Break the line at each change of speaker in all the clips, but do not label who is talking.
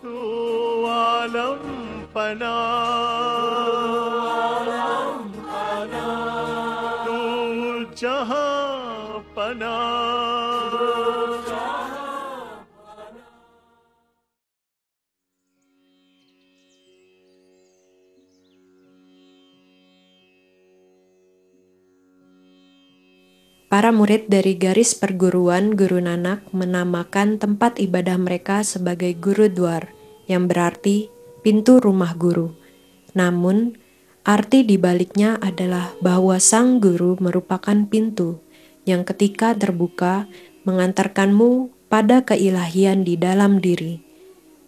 तू आलम पना, तू जहां पना.
Para murid dari garis perguruan Guru Nanak menamakan tempat ibadah mereka sebagai Gurudwar, yang berarti pintu rumah guru. Namun, arti dibaliknya adalah bahwa sang guru merupakan pintu yang ketika terbuka mengantarkanmu pada keilahian di dalam diri.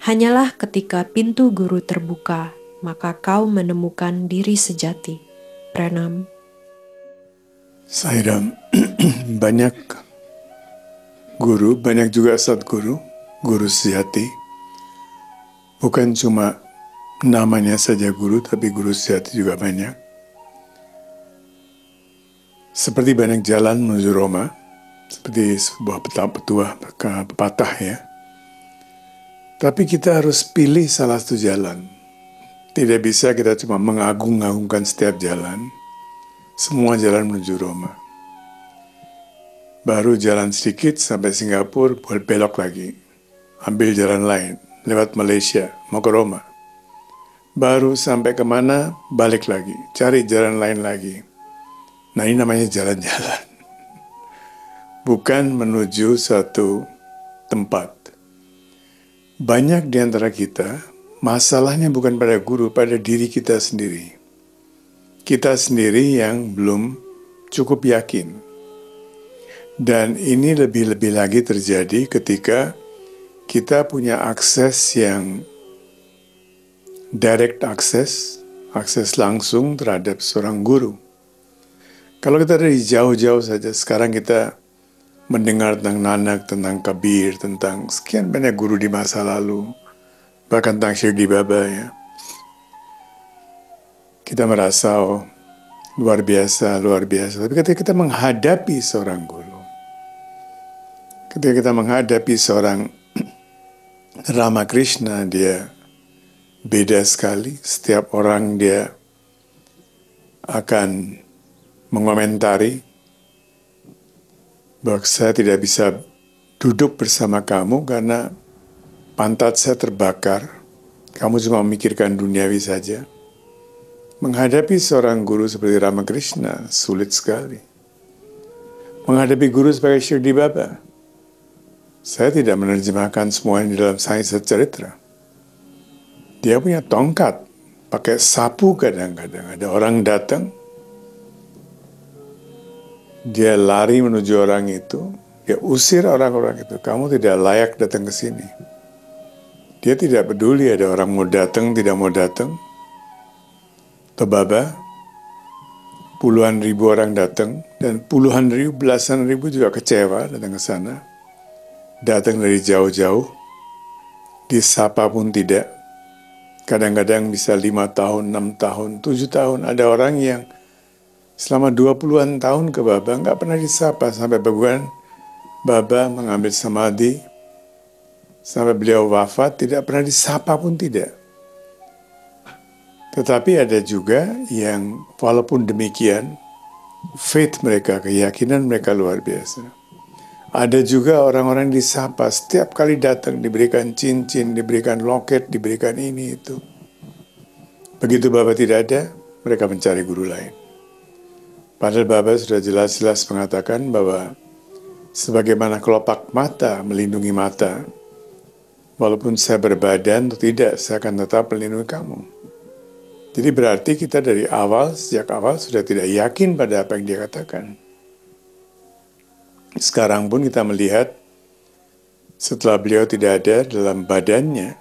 Hanyalah ketika pintu guru terbuka, maka kau menemukan diri sejati. Pranam.
Sairam. Banyak guru, banyak juga sadguru, guru sejati. Bukan cuma namanya saja guru, tapi guru sejati juga banyak. Seperti banyak jalan menuju Roma, seperti sebuah pepatah ya. Tapi kita harus pilih salah satu jalan. Tidak bisa kita cuma mengagung-agungkan setiap jalan. Semua jalan menuju Roma. Baru jalan sedikit sampai Singapura, buat belok lagi. Ambil jalan lain, lewat Malaysia, mau ke Roma. Baru sampai kemana, balik lagi. Cari jalan lain lagi. Nah ini namanya jalan-jalan. Bukan menuju satu tempat. Banyak di antara kita, masalahnya bukan pada guru, pada diri kita sendiri. Kita sendiri yang belum cukup yakin. Dan ini lebih-lebih lagi terjadi ketika kita punya akses yang direct akses langsung terhadap seorang guru. Kalau kita dari jauh-jauh saja, sekarang kita mendengar tentang Nanak, tentang Kabir, tentang sekian banyak guru di masa lalu, bahkan tentang Shirdi Baba ya. Kita merasa luar biasa. Tapi ketika kita menghadapi seorang guru, ketika kita menghadapi seorang Ramakrishna, dia beda sekali. Setiap orang dia akan mengomentari bahwa saya tidak bisa duduk bersama kamu karena pantat saya terbakar. Kamu cuma memikirkan duniawi saja. Menghadapi seorang guru seperti Ramakrishna sulit sekali. Menghadapi guru sebagai Shirdi Baba, saya tidak menerjemahkan semuanya di dalam Sahih Cerita. Dia punya tongkat, pakai sapu kadang-kadang. Ada orang datang, dia lari menuju orang itu, dia usir orang-orang itu. Kamu tidak layak datang ke sini. Dia tidak peduli ada orang mau datang, tidak mau datang. Baba, puluhan ribu orang datang, dan puluhan ribu, belasan ribu juga kecewa datang ke sana. Datang dari jauh-jauh, disapa pun tidak. Kadang-kadang bisa 5 tahun, 6 tahun, 7 tahun. Ada orang yang selama 20-an tahun ke Baba, nggak pernah disapa. Sampai bahkan Baba mengambil samadhi, sampai beliau wafat, tidak pernah disapa pun tidak. Tetapi ada juga yang walaupun demikian, faith mereka, keyakinan mereka luar biasa. Ada juga orang-orang disapa, setiap kali datang diberikan cincin, diberikan loket, diberikan ini itu. Begitu Baba tidak ada, mereka mencari guru lain. Padahal Baba sudah jelas-jelas mengatakan bahwa sebagaimana kelopak mata melindungi mata, walaupun saya berbadan atau tidak, saya akan tetap melindungi kamu. Jadi berarti kita dari awal, sejak awal sudah tidak yakin pada apa yang dia katakan. Sekarang pun kita melihat setelah beliau tidak ada dalam badannya,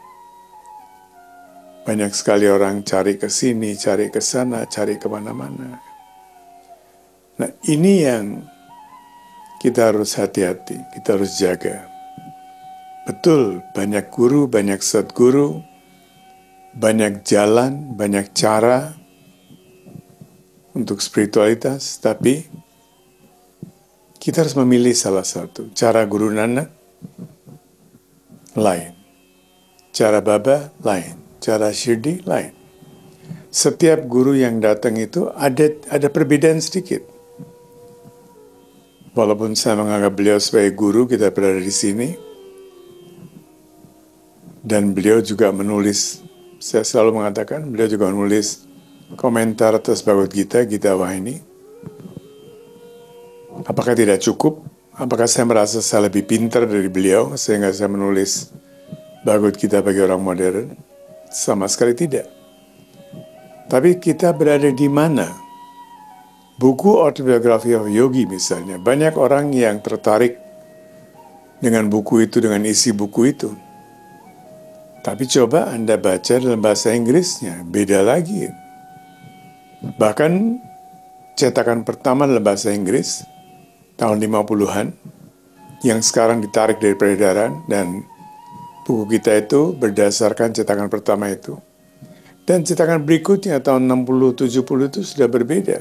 banyak sekali orang cari ke sini, cari ke sana, cari kemana-mana. Nah ini yang kita harus hati-hati, kita harus jaga. Betul, banyak guru, banyak sadguru, banyak jalan, banyak cara untuk spiritualitas, tapi kita harus memilih salah satu. Cara Guru Nanak lain. Cara Baba lain, cara Shirdi lain. Setiap guru yang datang itu ada perbedaan sedikit. Walaupun saya menganggap beliau sebagai guru, kita berada di sini. Dan beliau juga menulis, saya selalu mengatakan, beliau juga menulis komentar atas Bhagavad Gita, Gita Wahini. Apakah tidak cukup? Apakah saya merasa saya lebih pintar dari beliau sehingga saya menulis Bhagavad Gita bagi orang modern? Sama sekali tidak. Tapi kita berada di mana? Buku Autobiography of Yogi misalnya, banyak orang yang tertarik dengan buku itu, dengan isi buku itu. Tapi coba Anda baca dalam bahasa Inggrisnya, beda lagi. Bahkan cetakan pertama dalam bahasa Inggris, tahun 50-an, yang sekarang ditarik dari peredaran, dan buku kita itu berdasarkan cetakan pertama itu. Dan cetakan berikutnya, tahun 60-70 itu sudah berbeda.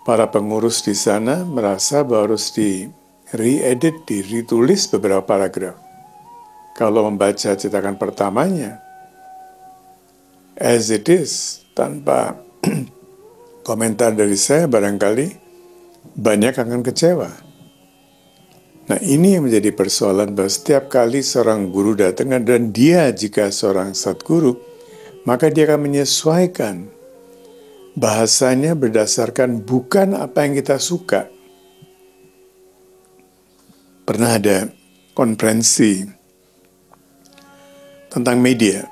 Para pengurus di sana merasa bahwa harus di-re-edit, ditulis beberapa paragraf. Kalau membaca cetakan pertamanya, as it is, tanpa komentar dari saya, barangkali banyak akan kecewa. Nah, ini yang menjadi persoalan bahwa setiap kali seorang guru datang, dan dia jika seorang satguru, maka dia akan menyesuaikan bahasanya berdasarkan bukan apa yang kita suka. Pernah ada konferensi tentang media.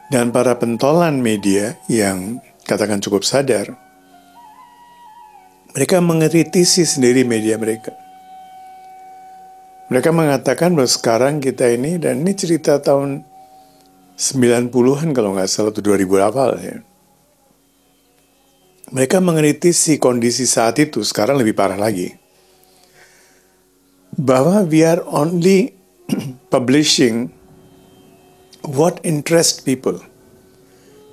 Dan para pentolan media yang katakan cukup sadar, mereka mengkritisi sendiri media mereka. Mereka mengatakan bahwa sekarang kita ini, dan ini cerita tahun 90-an kalau nggak salah, itu 2000 awal ya. Mereka mengkritisi kondisi saat itu, sekarang lebih parah lagi. Bahwa we are only publishing what interest people.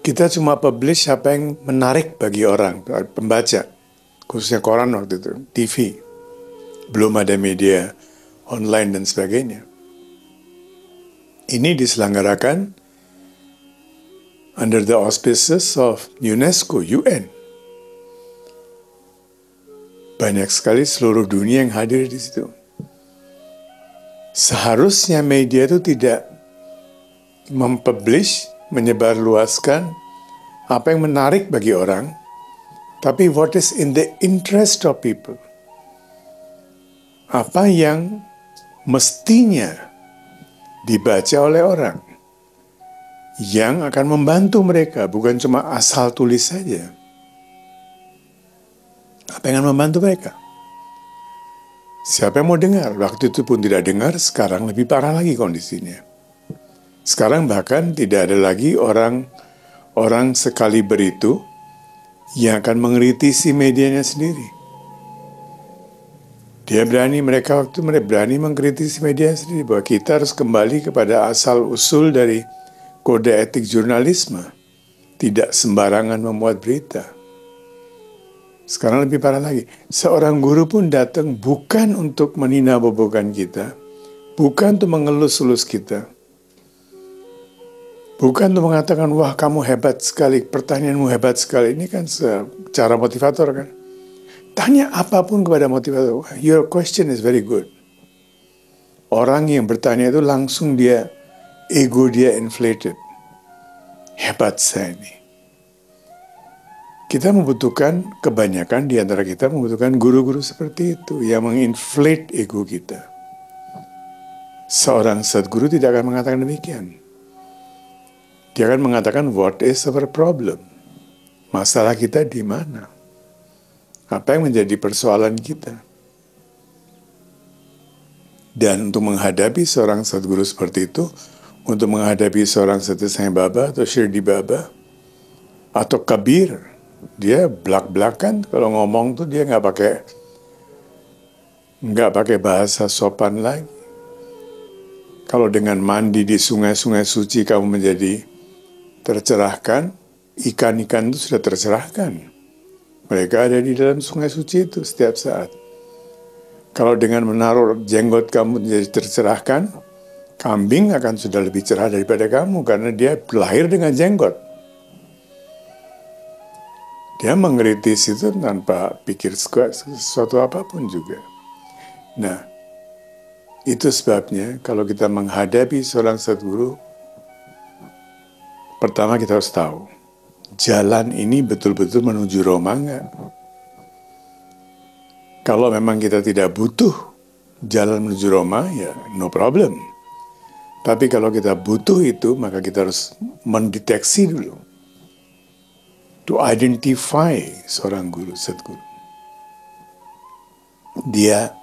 Kita cuma publish apa yang menarik bagi orang, pembaca. Khususnya koran waktu itu, TV. Belum ada media online dan sebagainya. Ini diselenggarakan under the auspices of UNESCO, UN. Banyak sekali seluruh dunia yang hadir di situ. Seharusnya media itu tidak mempublish, menyebarluaskan apa yang menarik bagi orang, tapi what is in the interest of people. Apa yang mestinya dibaca oleh orang, yang akan membantu mereka, bukan cuma asal tulis saja. Apa yang akan membantu mereka? Siapa yang mau dengar? Waktu itu pun tidak dengar, sekarang lebih parah lagi kondisinya. Sekarang bahkan tidak ada lagi orang sekaliber itu yang akan mengkritisi medianya sendiri. Mereka berani mengkritisi media sendiri, bahwa kita harus kembali kepada asal-usul dari kode etik jurnalisme, tidak sembarangan memuat berita. Sekarang lebih parah lagi, seorang guru pun datang bukan untuk meninabobokan kita, bukan untuk mengelus-elus kita, bukan untuk mengatakan, wah kamu hebat sekali, pertanyaanmu hebat sekali. Ini kan secara motivator kan. Tanya apapun kepada motivator, your question is very good. Orang yang bertanya itu langsung ego dia inflated. Hebat saya ini. Kita membutuhkan, kebanyakan di antara kita membutuhkan guru-guru seperti itu, yang menginflate ego kita. Seorang sadguru tidak akan mengatakan demikian. Dia akan mengatakan, what is our problem? Masalah kita di mana? Apa yang menjadi persoalan kita? Dan untuk menghadapi seorang sadguru seperti itu, untuk menghadapi seorang Satya Sai Baba atau Shirdi Baba atau Kabir, dia belak-belakan kalau ngomong tuh dia nggak pakai bahasa sopan lagi. Kalau dengan mandi di sungai-sungai suci kamu menjadi tercerahkan, ikan-ikan itu sudah tercerahkan. Mereka ada di dalam sungai suci itu setiap saat. Kalau dengan menaruh jenggot kamu menjadi tercerahkan, kambing akan sudah lebih cerah daripada kamu karena dia lahir dengan jenggot. Dia mengkritis itu tanpa pikir sesuatu apapun juga. Nah, itu sebabnya kalau kita menghadapi seorang sadguru, pertama kita harus tahu, jalan ini betul-betul menuju Roma enggak? Kalau memang kita tidak butuh jalan menuju Roma, ya no problem. Tapi kalau kita butuh itu, maka kita harus mendeteksi dulu. To identify seorang guru, sadguru. Dia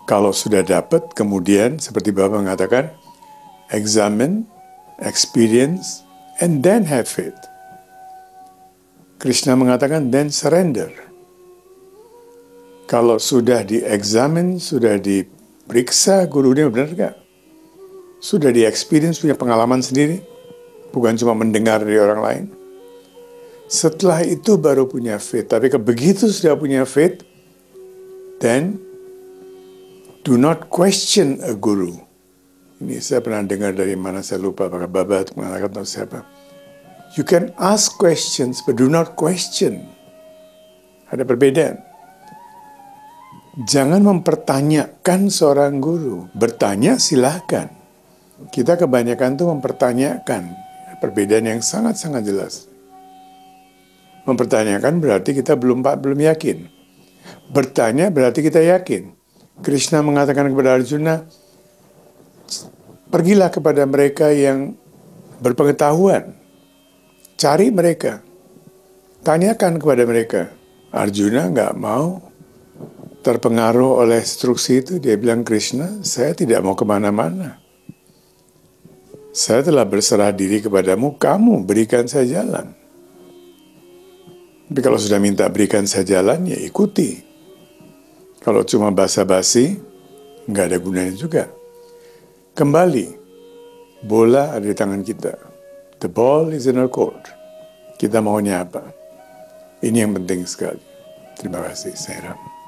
kalau sudah dapat, kemudian seperti Bapak mengatakan, examine, experience, and then have faith. Krishna mengatakan, then surrender. Kalau sudah di-examine, sudah diperiksa gurunya benar gak? Sudah di-experience, punya pengalaman sendiri, bukan cuma mendengar dari orang lain. Setelah itu baru punya faith. Tapi begitu sudah punya faith, then do not question a guru. Ini saya pernah dengar dari mana, saya lupa, apakah Baba atau mengatakan atau siapa. You can ask questions, but do not question. Ada perbedaan. Jangan mempertanyakan seorang guru. Bertanya silahkan. Kita kebanyakan tuh mempertanyakan. Perbedaan yang sangat-sangat jelas. Mempertanyakan berarti kita belum yakin. Bertanya berarti kita yakin. Krishna mengatakan kepada Arjuna, pergilah kepada mereka yang berpengetahuan. Cari mereka. Tanyakan kepada mereka. Arjuna nggak mau terpengaruh oleh instruksi itu. Dia bilang, Krishna, saya tidak mau kemana-mana. Saya telah berserah diri kepadamu, kamu berikan saya jalan. Tapi kalau sudah minta berikan saya jalan, ya ikuti. Kalau cuma basa-basi, nggak ada gunanya juga. Kembali, bola ada di tangan kita. The ball is in our court. Kita maunya apa? Ini yang penting sekali. Terima kasih, Sairam.